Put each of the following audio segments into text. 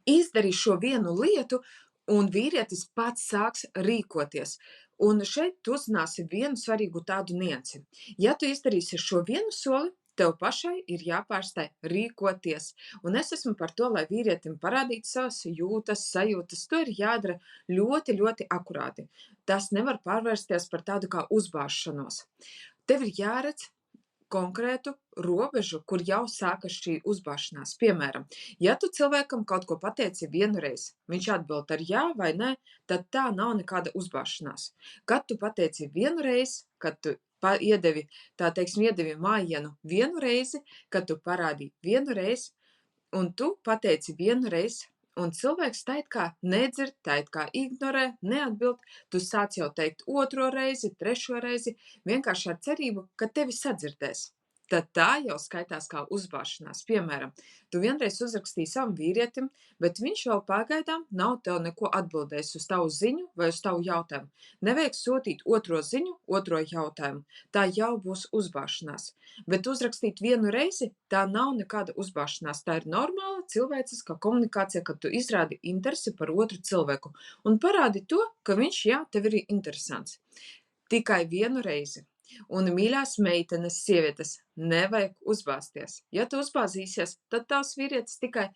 izdarīs šo vienu lietu, un vīrietis pats sāks rīkoties. Un šeit tu uzzināsi vienu svarīgu tādu niansi. Ja tu izdarīsi šo vienu soli, tev pašai ir jāpārstāj rīkoties. Un es esmu par to, lai vīrietim parādītu savas jūtas, sajūtas. To ir jādara ļoti, ļoti akurāti. Tas nevar pārvērsties par tādu kā uzbāšanos. Tev ir jāredz konkrētu robežu, kur jau sākas šī uzbāšanās. Piemēram, ja tu cilvēkam kaut ko pateici vienreiz, viņš atbild ar jā vai nē, tad tā nav nekāda uzbāšanās. Kad tu pateici vienreiz, kad tu iedevi, iedevi mājienu vienu reizi, kad tu parādīji vienu reizi, un tu pateici vienu reizi, un cilvēks tā it kā nedzird, tā it kā ignorē, neatbild, tu sāc jau teikt otro reizi, trešo reizi, vienkārši ar cerību, ka tevi sadzirdēs. Tad tā jau skaitās kā uzbāšanās. Piemēram, tu vienreiz uzrakstīji savam vīrietim, bet viņš vēl pagaidām nav tev neko atbildējis uz tavu ziņu vai uz tavu jautājumu. Nevajag sūtīt otro ziņu, otro jautājumu. Tā jau būs uzbāšanās. Bet uzrakstīt vienu reizi, tā nav nekāda uzbāšanās. Tā ir normāla cilvēciska komunikācija, kad tu izrādi interesi par otru cilvēku un parādi to, ka viņš, jā, tev ir interesants. Tikai vienu reizi. Un, mīļās meitenes, sievietes, nevajag uzbāzties. Ja tu uzbāzīsies, tad tavs vīrietis tikai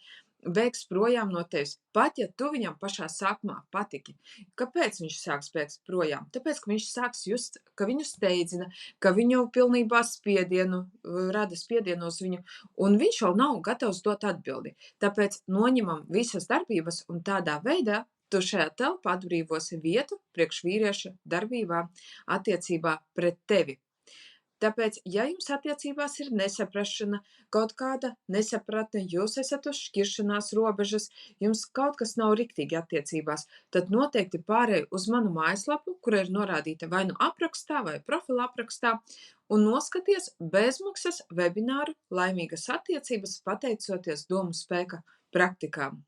bēgs projām no tevis, pat ja tu viņam pašā sākumā patiki. Kāpēc viņš sāks bēgt projām? Tāpēc, ka viņš sāks just, ka viņu steidzina, ka viņu pilnībā rada spiedienu uz viņu, un viņš vēl nav gatavs dot atbildi. Tāpēc noņemam visas darbības, un tādā veidā tu šajā telpā atbrīvosi vietu priekš vīrieša darbībā attiecībā pret tevi. Tāpēc, ja jums attiecībās ir nesaprašana, kaut kāda nesapratne, jūs esat uz šķiršanās robežas, jums kaut kas nav riktīgi attiecībās, tad noteikti pārēj uz manu mājaslapu, kura ir norādīta vai nu aprakstā vai profila aprakstā, un noskaties bezmaksas webināru Laimīgas attiecības pateicoties domu spēka praktikām.